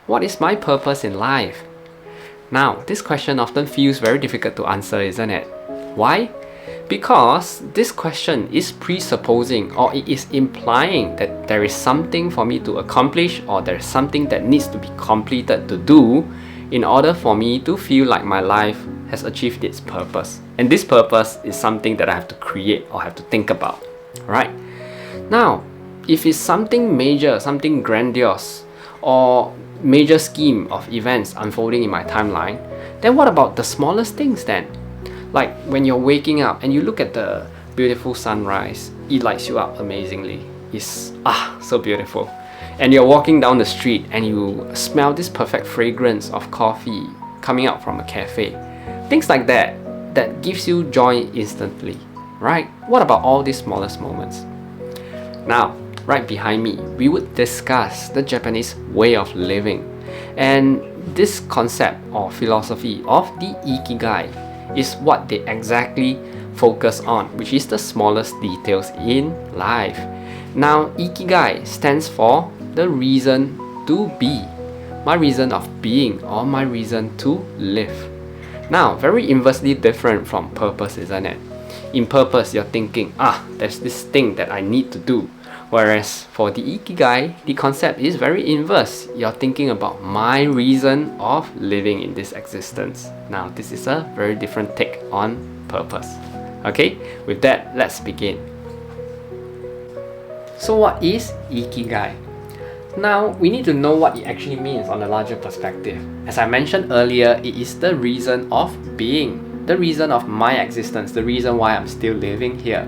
What is my purpose in life? Now, this question often feels very difficult to answer, isn't it? Why? Because this question is presupposing or it is implying that there is something for me to accomplish or there is something that needs to be completed to do in order for me to feel like my life has achieved its purpose. And this purpose is something that I have to create or have to think about. Right? Now, if it's something major, something grandiose, or major scheme of events unfolding in my timeline, then what about the smallest things then? Like when you're waking up and you look at the beautiful sunrise, it lights you up amazingly. It's so beautiful. And you're walking down the street and you smell this perfect fragrance of coffee coming out from a cafe. Things like that gives you joy instantly, right? What about all these smallest moments? Now, right behind me, we would discuss the Japanese way of living. And this concept or philosophy of the Ikigai is what they exactly focus on, which is the smallest details in life. Now, Ikigai stands for the reason to be, my reason of being or my reason to live. Now, very inversely different from purpose, isn't it? In purpose, you're thinking, there's this thing that I need to do. Whereas for the Ikigai, the concept is very inverse. You're thinking about my reason of living in this existence. Now, this is a very different take on purpose. Okay, with that, let's begin. So what is Ikigai? Now, we need to know what it actually means on a larger perspective. As I mentioned earlier, it is the reason of being, the reason of my existence, the reason why I'm still living here.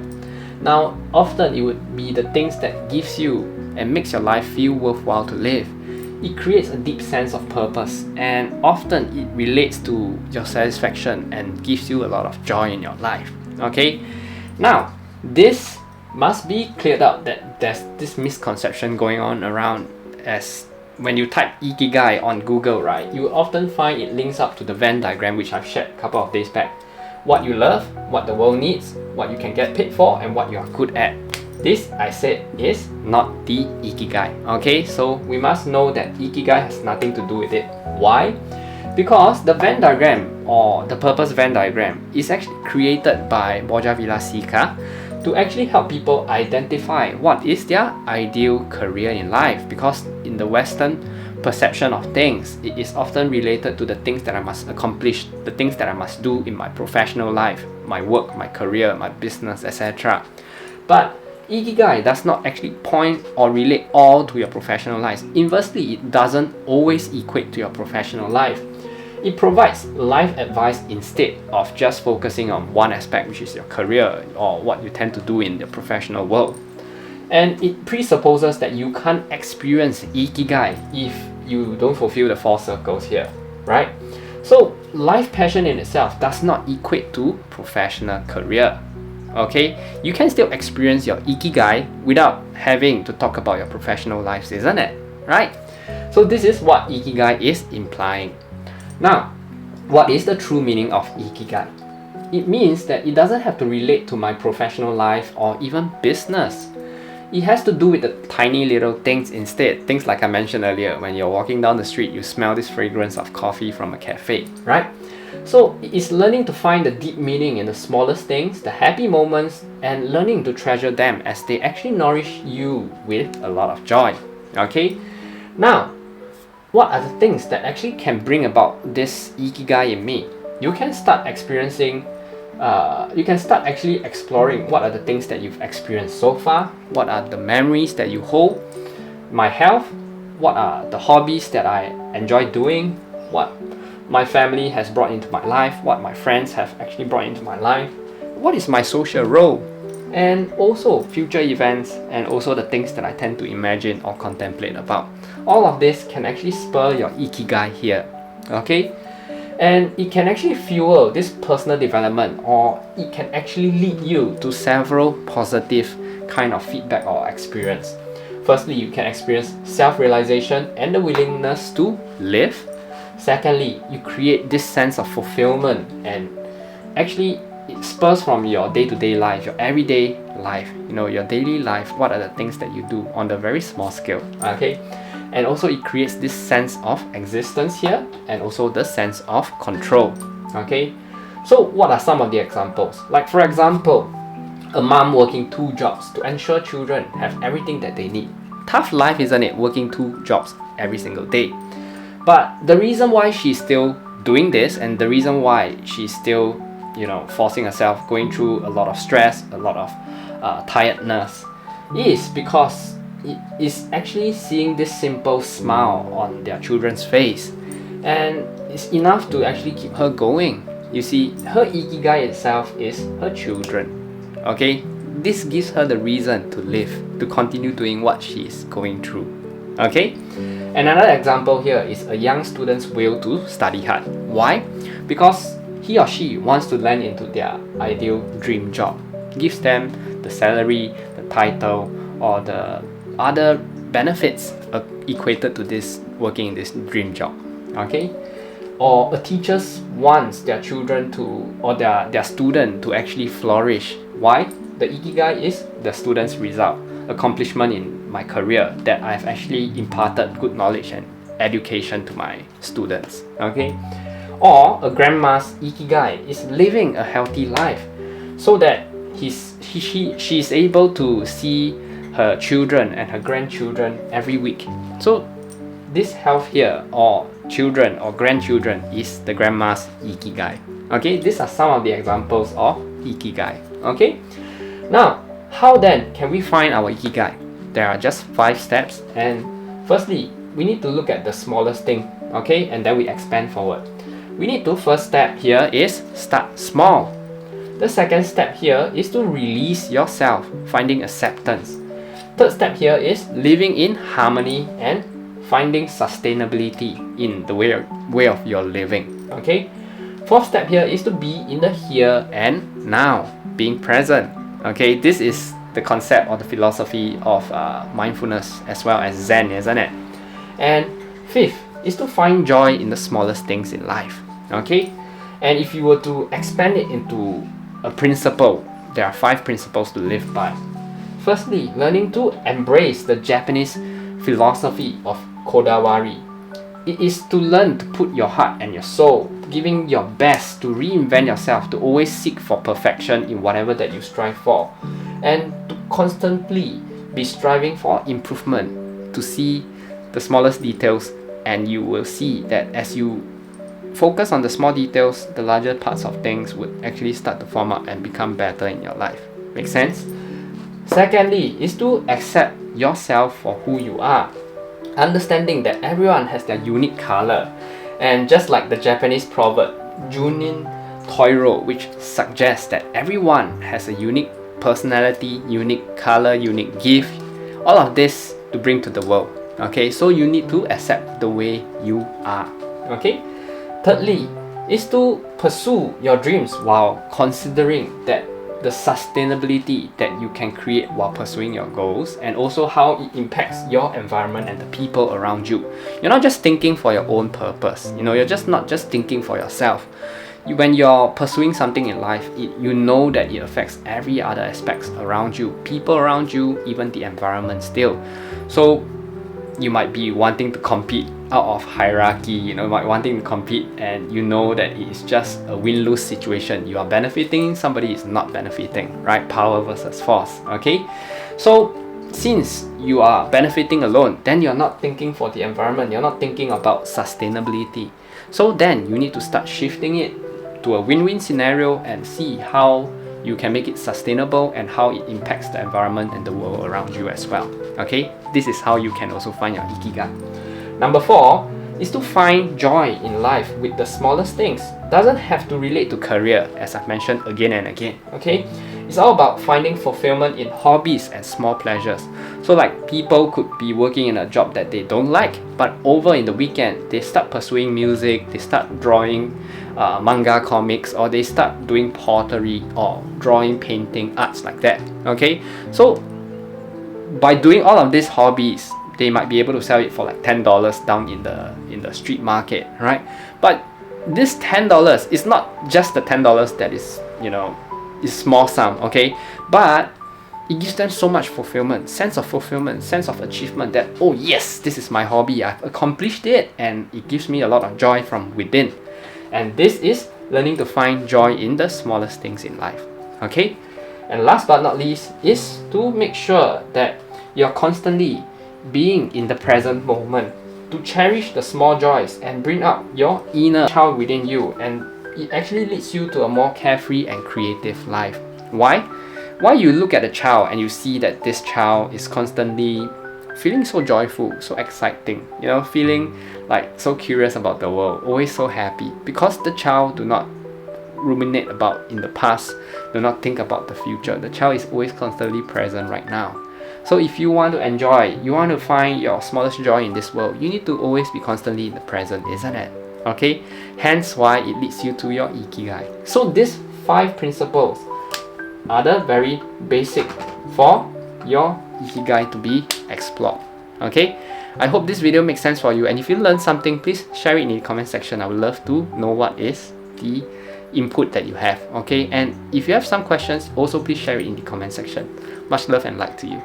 Now, often it would be the things that gives you and makes your life feel worthwhile to live. It creates a deep sense of purpose, and often it relates to your satisfaction and gives you a lot of joy in your life. Okay? Now, this must be cleared up that there's this misconception going on around, as when you type Ikigai on Google, right, you will often find it links up to the Venn diagram which I've shared a couple of days back. What you love, what the world needs, what you can get paid for, and what you are good at. This, I said, is not the Ikigai. Okay, so we must know that Ikigai has nothing to do with it. Why? Because the Venn diagram, or the purpose Venn diagram, is actually created by Sika to actually help people identify what is their ideal career in life. Because in the Western perception of things, it is often related to the things that I must accomplish, the things that I must do in my professional life, my work, my career, my business, etc. But Ikigai does not actually point or relate all to your professional life. Inversely, it doesn't always equate to your professional life. It provides life advice instead of just focusing on one aspect, which is your career or what you tend to do in the professional world. And it presupposes that you can't experience Ikigai if you don't fulfill the 4 circles here, right? So life passion in itself does not equate to professional career. Okay, you can still experience your Ikigai without having to talk about your professional lives, isn't it? Right? So this is what Ikigai is implying. Now, what is the true meaning of Ikigai? It means that it doesn't have to relate to my professional life or even business. It has to do with the tiny little things instead. Things like I mentioned earlier, when you're walking down the street, you smell this fragrance of coffee from a cafe, right? So it is learning to find the deep meaning in the smallest things, the happy moments, and learning to treasure them as they actually nourish you with a lot of joy. Okay? Now, what are the things that actually can bring about this Ikigai in me? You can start actually exploring what are the things that you've experienced so far, what are the memories that you hold, my health, what are the hobbies that I enjoy doing, what my family has brought into my life, what my friends have actually brought into my life, what is my social role, and also future events, and also the things that I tend to imagine or contemplate about. All of this can actually spur your Ikigai here, okay? And it can actually fuel this personal development, or it can actually lead you to several positive kind of feedback or experience. Firstly, you can experience self-realization and the willingness to live. Secondly, you create this sense of fulfillment, and actually it spurs from your day-to-day life, your everyday life, your daily life. What are the things that you do on the very small scale, okay? and also it creates this sense of existence here and also the sense of control. Okay, so what are some of the examples? Like for example, a mom working 2 jobs to ensure children have everything that they need. Tough life, isn't it? Working 2 jobs every single day. But the reason why she's still doing this, and the reason why she's still, forcing herself, going through a lot of stress, a lot of tiredness, is because it is actually seeing this simple smile on their children's face, and it's enough to actually keep her going. You see, her ikigai itself is her children. Okay, this gives her the reason to live, to continue doing what she is going through. Okay, another example here is a young student's will to study hard. Why? Because he or she wants to land into their ideal dream job. Gives them the salary, the title, or the other benefits equated to this working in this dream job. Okay, or a teacher wants their children to, or their student to actually flourish. Why? The ikigai is the student's result, accomplishment in my career, that I've actually imparted good knowledge and education to my students. Okay, or a grandma's ikigai is living a healthy life, so that she is able to see her children and her grandchildren every week. So this health here, or children or grandchildren, is the grandma's ikigai. Okay, these are some of the examples of ikigai. Okay, now how then can we find our ikigai? There are just 5 steps, and firstly, we need to look at the smallest thing, okay, and then we expand forward. We need to, first step here is start small. The second step here is to release yourself, finding acceptance. Third step here is living in harmony and finding sustainability in the way of your living. Okay. Fourth step here is to be in the here and now, being present. Okay, this is the concept or the philosophy of mindfulness as well as Zen, isn't it? And fifth is to find joy in the smallest things in life. Okay, and if you were to expand it into a principle, there are 5 principles to live by. Firstly, learning to embrace the Japanese philosophy of kodawari. It is to learn to put your heart and your soul, giving your best to reinvent yourself, to always seek for perfection in whatever that you strive for, and to constantly be striving for improvement, to see the smallest details, and you will see that as you focus on the small details, the larger parts of things would actually start to form up and become better in your life. Make sense? Secondly, is to accept yourself for who you are, understanding that everyone has their unique color, and just like the Japanese proverb Junin Toiro, which suggests that everyone has a unique personality, unique color, unique gift, all of this to bring to the world. Okay, so you need to accept the way you are. Okay. Thirdly, is to pursue your dreams while considering that the sustainability that you can create while pursuing your goals, and also how it impacts your environment and the people around you. You're not just thinking for your own purpose. You're just not just thinking for yourself. When you're pursuing something in life, you know that it affects every other aspects around you, people around you, even the environment still. So you might be wanting to compete out of hierarchy, might wanting to compete, and you know that it is just a win-lose situation. You are benefiting, somebody is not benefiting, right? Power versus force. Okay, so since you are benefiting alone, then you're not thinking for the environment, you're not thinking about sustainability. So then you need to start shifting it to a win-win scenario and see how you can make it sustainable and how it impacts the environment and the world around you as well. Okay, this is how you can also find your ikigai. Number 4 is to find joy in life with the smallest things. Doesn't have to relate to career, as I've mentioned again and again. Okay, it's all about finding fulfillment in hobbies and small pleasures. So like people could be working in a job that they don't like, but over in the weekend they start pursuing music, they start drawing manga comics, or they start doing pottery or drawing, painting, arts like that. Okay, so by doing all of these hobbies, they might be able to sell it for like $10 down in the street market, right? But this $10 is not just the $10 that is is small sum, okay? But it gives them so much fulfillment, sense of achievement that, oh yes, this is my hobby, I've accomplished it, and it gives me a lot of joy from within. And this is learning to find joy in the smallest things in life. Okay? And last but not least is to make sure that you're constantly being in the present moment, to cherish the small joys and bring up your inner child within you, and it actually leads you to a more carefree and creative life. Why? Why you look at a child and you see that this child is constantly feeling so joyful, so exciting, feeling like so curious about the world, always so happy, because the child do not ruminate about in the past, do not think about the future. The child is always constantly present right now. So if you want to enjoy, you want to find your smallest joy in this world, you need to always be constantly in the present, isn't it? Okay? Hence why it leads you to your Ikigai. So these 5 principles are the very basic for your Ikigai to be explored. Okay? I hope this video makes sense for you, and if you learned something, please share it in the comment section. I would love to know what is the input that you have. Okay? And if you have some questions, also please share it in the comment section. Much love and light to you.